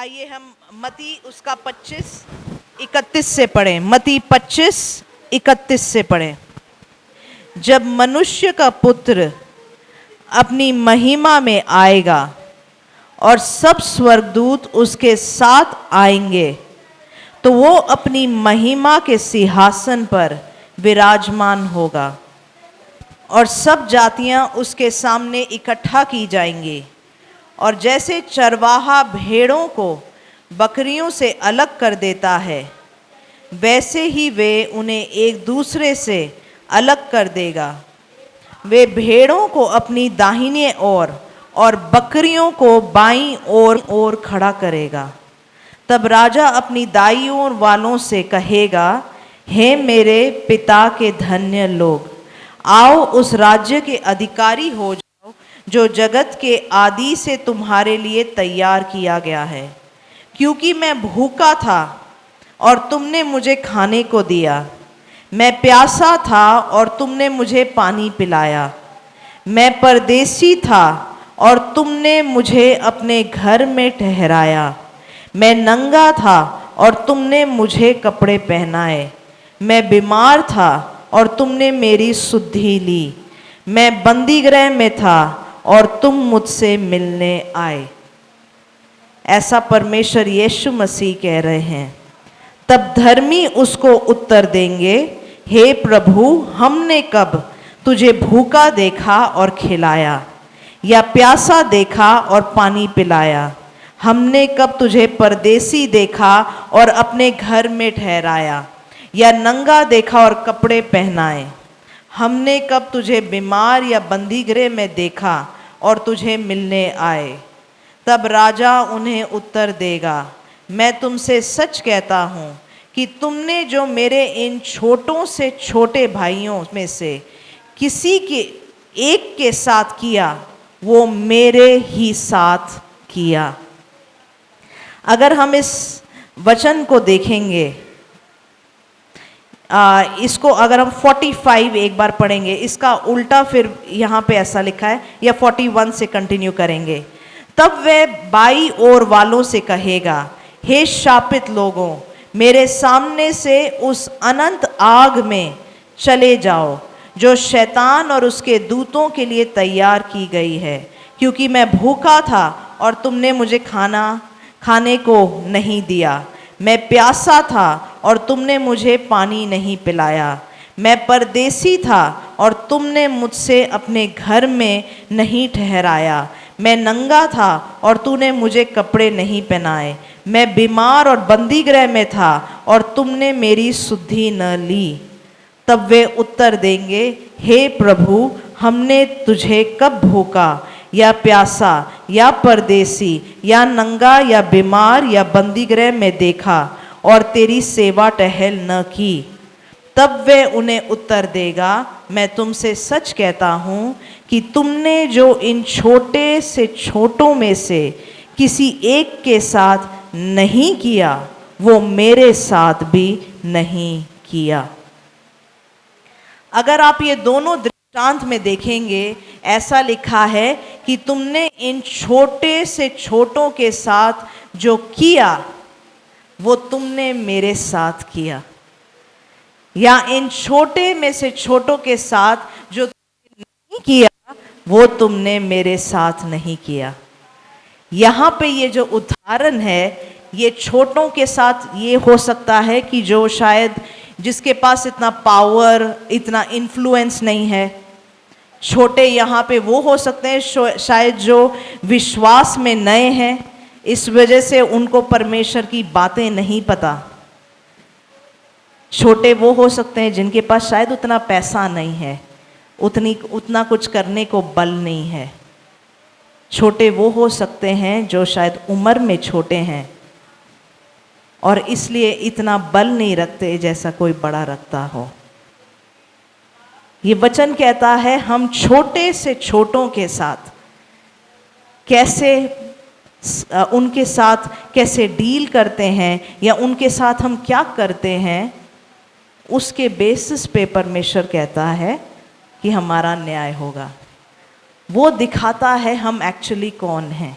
आइए हम मती उसका 25:31 से पढ़ें। मती 25:31 से पढ़ें। जब मनुष्य का पुत्र अपनी महिमा में आएगा और सब स्वर्गदूत उसके साथ आएंगे, तो वो अपनी महिमा के सिंहासन पर विराजमान होगा और सब जातियां उसके सामने इकट्ठा की जाएंगी। और जैसे चरवाहा भेड़ों को बकरियों से अलग कर देता है, वैसे ही वे उन्हें एक दूसरे से अलग कर देगा। वे भेड़ों को अपनी दाहिनी ओर और बकरियों को बाईं ओर खड़ा करेगा। तब राजा अपनी दाईं ओर वालों से कहेगा, हे मेरे पिता के धन्य लोग, आओ उस राज्य के अधिकारी हो जाओ जो जगत के आदि से तुम्हारे लिए तैयार किया गया है। क्योंकि मैं भूखा था और तुमने मुझे खाने को दिया, मैं प्यासा था और तुमने मुझे पानी पिलाया, मैं परदेसी था और तुमने मुझे अपने घर में ठहराया, मैं नंगा था और तुमने मुझे कपड़े पहनाए, मैं बीमार था और तुमने मेरी सुधि ली, मैं बंदीगृह में था और तुम मुझसे मिलने आए। ऐसा परमेश्वर यीशु मसीह कह रहे हैं। तब धर्मी उसको उत्तर देंगे, हे प्रभु, हमने कब तुझे भूखा देखा और खिलाया, या प्यासा देखा और पानी पिलाया? हमने कब तुझे परदेसी देखा और अपने घर में ठहराया, या नंगा देखा और कपड़े पहनाए? हमने कब तुझे बीमार या बंदीगृह में देखा और तुझे मिलने आए? तब राजा उन्हें उत्तर देगा, मैं तुमसे सच कहता हूँ कि तुमने जो मेरे इन छोटों से छोटे भाइयों में से किसी के एक के साथ किया, वो मेरे ही साथ किया। अगर हम इस वचन को देखेंगे, इसको अगर हम 45 एक बार पढ़ेंगे, इसका उल्टा फिर यहाँ पे ऐसा लिखा है, या 41 से कंटिन्यू करेंगे। तब वह बाईं ओर वालों से कहेगा, हे शापित लोगों, मेरे सामने से उस अनंत आग में चले जाओ जो शैतान और उसके दूतों के लिए तैयार की गई है। क्योंकि मैं भूखा था और तुमने मुझे खाने को नहीं दिया, मैं प्यासा था और तुमने मुझे पानी नहीं पिलाया, मैं परदेसी था और तुमने मुझसे अपने घर में नहीं ठहराया, मैं नंगा था और तूने मुझे कपड़े नहीं पहनाए, मैं बीमार और बंदीगृह में था और तुमने मेरी सुधि न ली। तब वे उत्तर देंगे, हे प्रभु, हमने तुझे कब भूखा या प्यासा या परदेसी या नंगा या बीमार या बंदीगृह में देखा और तेरी सेवा टहल न की? तब वे उन्हें उत्तर देगा, मैं तुमसे सच कहता हूँ कि तुमने जो इन छोटे से छोटों में से किसी एक के साथ नहीं किया, वो मेरे साथ भी नहीं किया। अगर आप ये दोनों दृष्टांत में देखेंगे, ऐसा लिखा है कि तुमने इन छोटे से छोटों के साथ जो किया, वो तुमने मेरे साथ किया, या इन छोटे में से छोटों के साथ जो तुमने नहीं किया, वो तुमने मेरे साथ नहीं किया। यहाँ पे ये जो उदाहरण है, ये छोटों के साथ ये हो सकता है कि जो शायद जिसके पास इतना पावर, इतना इन्फ्लुएंस नहीं है। छोटे यहाँ पे वो हो सकते हैं शायद जो विश्वास में नए हैं, इस वजह से उनको परमेश्वर की बातें नहीं पता। छोटे वो हो सकते हैं जिनके पास शायद उतना पैसा नहीं है, उतना कुछ करने को बल नहीं है। छोटे वो हो सकते हैं जो शायद उम्र में छोटे हैं और इसलिए इतना बल नहीं रखते जैसा कोई बड़ा रखता हो। ये वचन कहता है, हम छोटे से छोटों के साथ कैसे उनके साथ कैसे डील करते हैं, या उनके साथ हम क्या करते हैं, उसके बेसिस पे परमेश्वर कहता है कि हमारा न्याय होगा। वो दिखाता है हम एक्चुअली कौन हैं।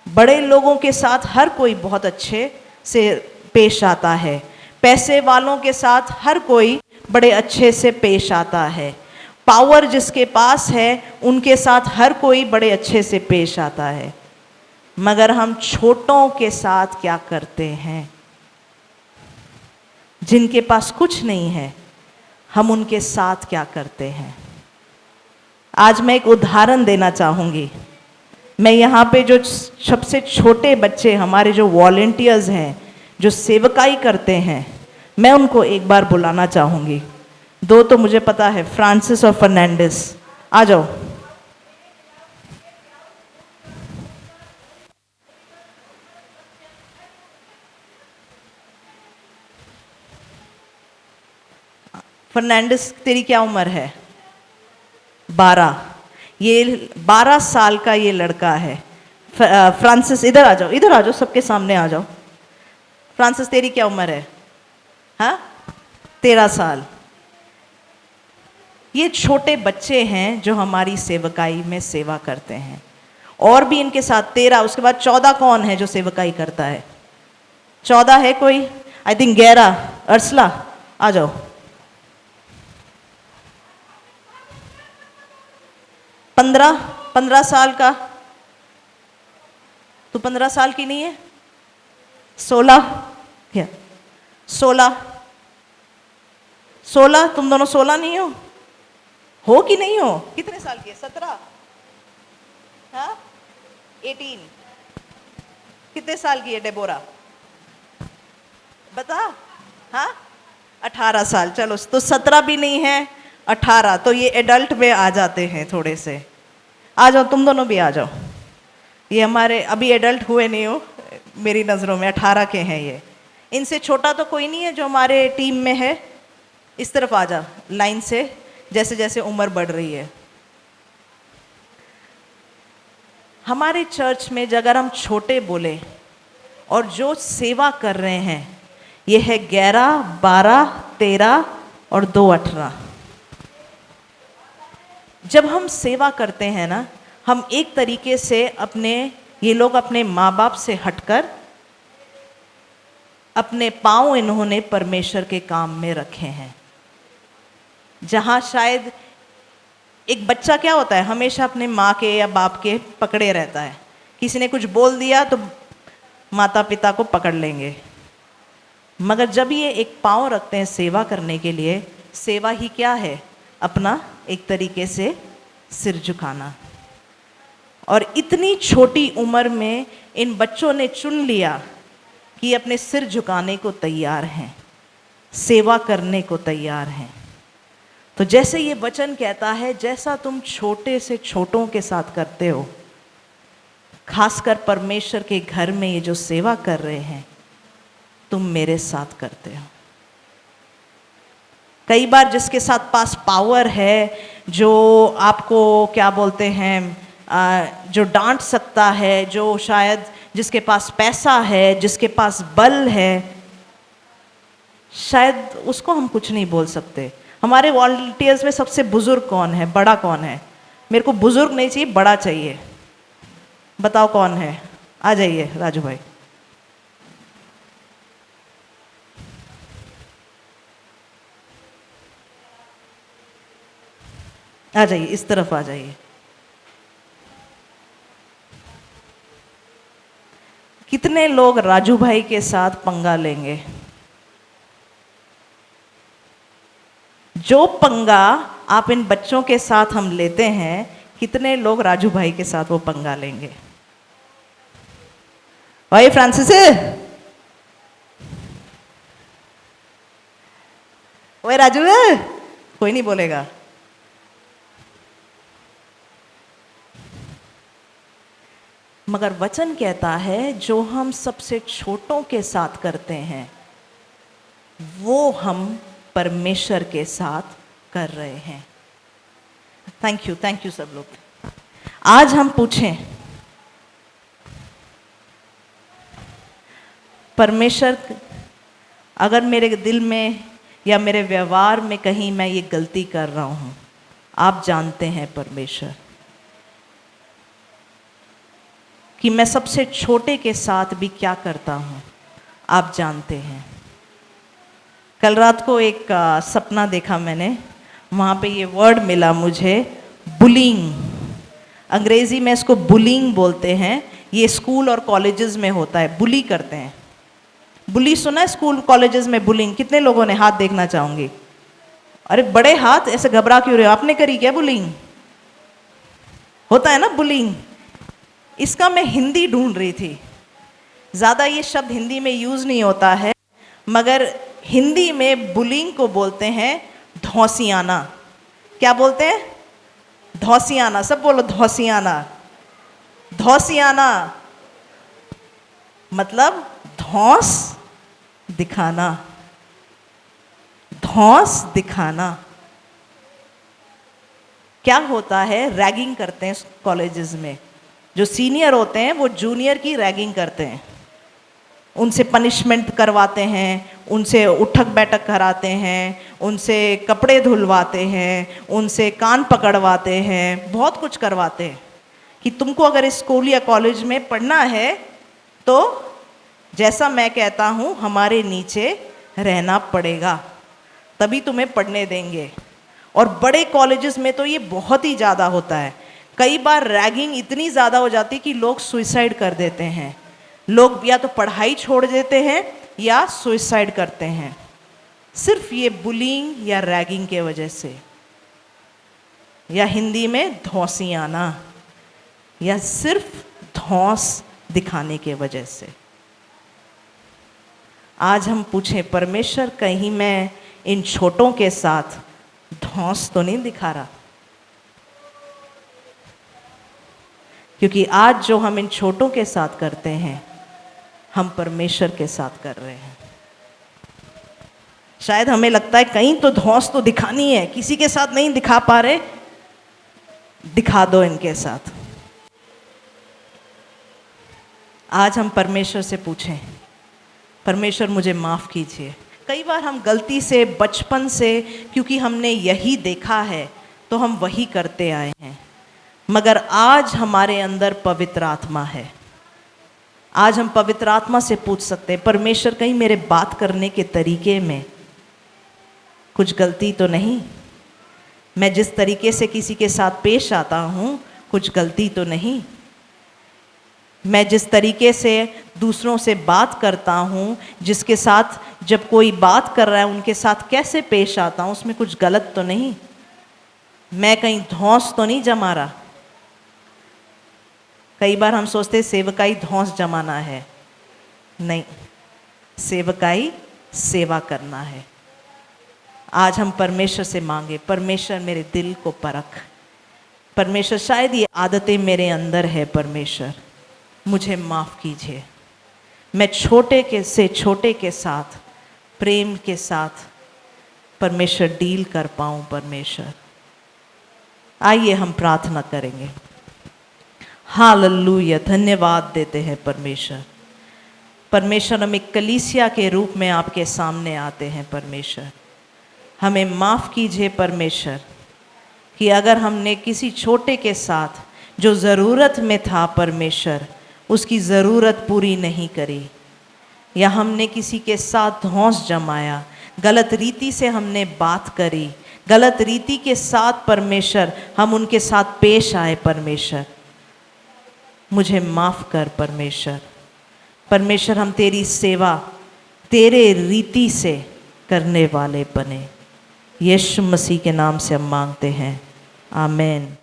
बड़े लोगों के साथ हर कोई बहुत अच्छे से पेश आता है, पैसे वालों के साथ हर कोई बड़े अच्छे से पेश आता है, पावर जिसके पास है उनके साथ हर कोई बड़े अच्छे से पेश आता है। मगर हम छोटों के साथ क्या करते हैं? जिनके पास कुछ नहीं है, हम उनके साथ क्या करते हैं? आज मैं एक उदाहरण देना चाहूँगी। मैं यहाँ पे जो सबसे छोटे बच्चे हमारे जो वॉलेंटियर्स हैं, जो सेवकाई करते हैं, मैं उनको एक बार बुलाना चाहूँगी। दो तो मुझे पता है, फ्रांसिस और फर्नांडिस, आ जाओ। फर्नांडिस, तेरी क्या उम्र है? 12। ये 12 साल का ये लड़का है। फ्रांसिस, इधर आ जाओ, इधर आ जाओ, सबके सामने आ जाओ। फ्रांसिस, तेरी क्या उम्र है? हाँ, 13 साल। ये छोटे बच्चे हैं जो हमारी सेवकाई में सेवा करते हैं। और भी इनके साथ 13, उसके बाद 14 कौन है जो सेवकाई करता है? 14 है कोई? I think 11। अर्सला, आ जाओ। 15 साल का। तू 15 साल की नहीं है? 16 क्या? 16 तुम दोनों 16 नहीं हो कि नहीं हो? कितने साल की है? 17? हाँ, 18। कितने साल की है डेबोरा? बता। हाँ, 18 साल। चलो, तो 17 भी नहीं है, 18, तो ये एडल्ट में आ जाते हैं थोड़े से। आ जाओ, तुम दोनों भी आ जाओ। ये हमारे अभी एडल्ट हुए नहीं हो, मेरी नज़रों में 18 के हैं ये। इनसे छोटा तो कोई नहीं है जो हमारे टीम में है? इस तरफ आ जा लाइन से, जैसे जैसे उम्र बढ़ रही है। हमारे चर्च में अगर हम छोटे बोले और जो सेवा कर रहे हैं, ये है 11, 12, 13 और 2, 18। जब हम सेवा करते हैं ना, हम एक तरीके से ये लोग अपने माँ बाप से हटकर अपने पांव इन्होंने परमेश्वर के काम में रखे हैं। जहाँ शायद एक बच्चा क्या होता है, हमेशा अपने माँ के या बाप के पकड़े रहता है। किसी ने कुछ बोल दिया तो माता पिता को पकड़ लेंगे। मगर जब ये एक पाँव रखते हैं सेवा करने के लिए, सेवा ही क्या है? अपना एक तरीके से सिर झुकाना। और इतनी छोटी उम्र में इन बच्चों ने चुन लिया कि अपने सिर झुकाने को तैयार हैं, सेवा करने को तैयार हैं। तो जैसे ये वचन कहता है, जैसा तुम छोटे से छोटों के साथ करते हो, खासकर परमेश्वर के घर में ये जो सेवा कर रहे हैं, तुम मेरे साथ करते हो। कई बार जिसके साथ पास पावर है, जो आपको क्या बोलते हैं, जो डांट सकता है, जो शायद जिसके पास पैसा है, जिसके पास बल है, शायद उसको हम कुछ नहीं बोल सकते। हमारे वॉलंटियर्स में सबसे बुजुर्ग कौन है? बड़ा कौन है? मेरे को बुजुर्ग नहीं चाहिए, बड़ा चाहिए। बताओ कौन है? आ जाइए राजू भाई। आ जाइए, इस तरफ आ जाइए। कितने लोग राजू भाई के साथ पंगा लेंगे? जो पंगा आप इन बच्चों के साथ हम लेते हैं, कितने लोग राजू भाई के साथ वो पंगा लेंगे? भाई फ्रांसिस, ओए राजू, कोई नहीं बोलेगा। मगर वचन कहता है, जो हम सबसे छोटों के साथ करते हैं, वो हम परमेश्वर के साथ कर रहे हैं। थैंक यू सब लोग। आज हम पूछें, परमेश्वर, अगर मेरे दिल में या मेरे व्यवहार में कहीं मैं ये गलती कर रहा हूं, आप जानते हैं परमेश्वर, कि मैं सबसे छोटे के साथ भी क्या करता हूँ, आप जानते हैं। कल रात को एक सपना देखा मैंने, वहाँ पे ये वर्ड मिला मुझे, बुलिंग। अंग्रेजी में इसको बुलिंग बोलते हैं। ये स्कूल और कॉलेजेस में होता है, बुली करते हैं। बुली सुना है स्कूल कॉलेजेस में बुलिंग? कितने लोगों ने? हाथ देखना चाहूंगी। अरे बड़े हाथ, ऐसे घबरा क्यों रहे हो? आपने करी क्या बुलिंग? होता है ना बुलिंग। इसका मैं हिंदी ढूंढ रही थी। ज़्यादा ये शब्द हिंदी में यूज़ नहीं होता है, मगर हिंदी में बुलिंग को बोलते हैं धौसियाना। क्या बोलते हैं? धौसियाना। सब बोलो धौसियाना। धौसियाना मतलब धौंस दिखाना। धौंस दिखाना क्या होता है? रैगिंग करते हैं कॉलेजेस में। जो सीनियर होते हैं वो जूनियर की रैगिंग करते हैं, उनसे पनिशमेंट करवाते हैं, उनसे उठक बैठक कराते हैं, उनसे कपड़े धुलवाते हैं, उनसे कान पकड़वाते हैं, बहुत कुछ करवाते हैं कि तुमको अगर स्कूल या कॉलेज में पढ़ना है तो जैसा मैं कहता हूँ हमारे नीचे रहना पड़ेगा, तभी तुम्हें पढ़ने देंगे। और बड़े कॉलेजेस में तो ये बहुत ही ज़्यादा होता है। कई बार रैगिंग इतनी ज़्यादा हो जाती है कि लोग सुइसाइड कर देते हैं। लोग या तो पढ़ाई छोड़ देते हैं या सुइसाइड करते हैं, सिर्फ ये बुलिंग या रैगिंग के वजह से, या हिंदी में धौसियाना, या सिर्फ धौंस दिखाने के वजह से। आज हम पूछें, परमेश्वर कहीं मैं इन छोटों के साथ धौंस तो नहीं दिखा रहा? क्योंकि आज जो हम इन छोटों के साथ करते हैं, हम परमेश्वर के साथ कर रहे हैं। शायद हमें लगता है कहीं तो धौंस तो दिखानी है, किसी के साथ नहीं दिखा पा रहे, दिखा दो इनके साथ। आज हम परमेश्वर से पूछें, परमेश्वर मुझे माफ़ कीजिए। कई बार हम गलती से, बचपन से, क्योंकि हमने यही देखा है तो हम वही करते आए हैं। मगर आज हमारे अंदर पवित्र आत्मा है। आज हम पवित्र आत्मा से पूछ सकते हैं, परमेश्वर कहीं मेरे बात करने के तरीके में कुछ गलती तो नहीं? मैं जिस तरीके से किसी के साथ पेश आता हूँ, कुछ गलती तो नहीं? मैं जिस तरीके से दूसरों से बात करता हूँ, जिसके साथ जब कोई बात कर रहा है उनके साथ कैसे पेश आता हूँ, उसमें कुछ गलत तो नहीं? मैं कहीं धौंस तो नहीं जमा रहा? कई बार हम सोचते सेवकाई धौंस जमाना है। नहीं, सेवकाई सेवा करना है। आज हम परमेश्वर से मांगे, परमेश्वर मेरे दिल को परख। परमेश्वर शायद ये आदतें मेरे अंदर है, परमेश्वर मुझे माफ़ कीजिए। मैं छोटे के साथ प्रेम के साथ परमेश्वर डील कर पाऊँ। परमेश्वर, आइए हम प्रार्थना करेंगे। हालेलुया, धन्यवाद देते हैं परमेश्वर। परमेश्वर, हम एक कलीसिया के रूप में आपके सामने आते हैं। परमेश्वर, हमें माफ़ कीजिए परमेश्वर कि अगर हमने किसी छोटे के साथ जो ज़रूरत में था परमेश्वर, उसकी ज़रूरत पूरी नहीं करी, या हमने किसी के साथ धौंस जमाया, गलत रीति से हमने बात करी, गलत रीति के साथ परमेश्वर हम उनके साथ पेश आए, परमेश्वर मुझे माफ़ कर। परमेश्वर, परमेश्वर हम तेरी सेवा तेरे रीति से करने वाले बने। यीशु मसीह के नाम से हम मांगते हैं, आमीन।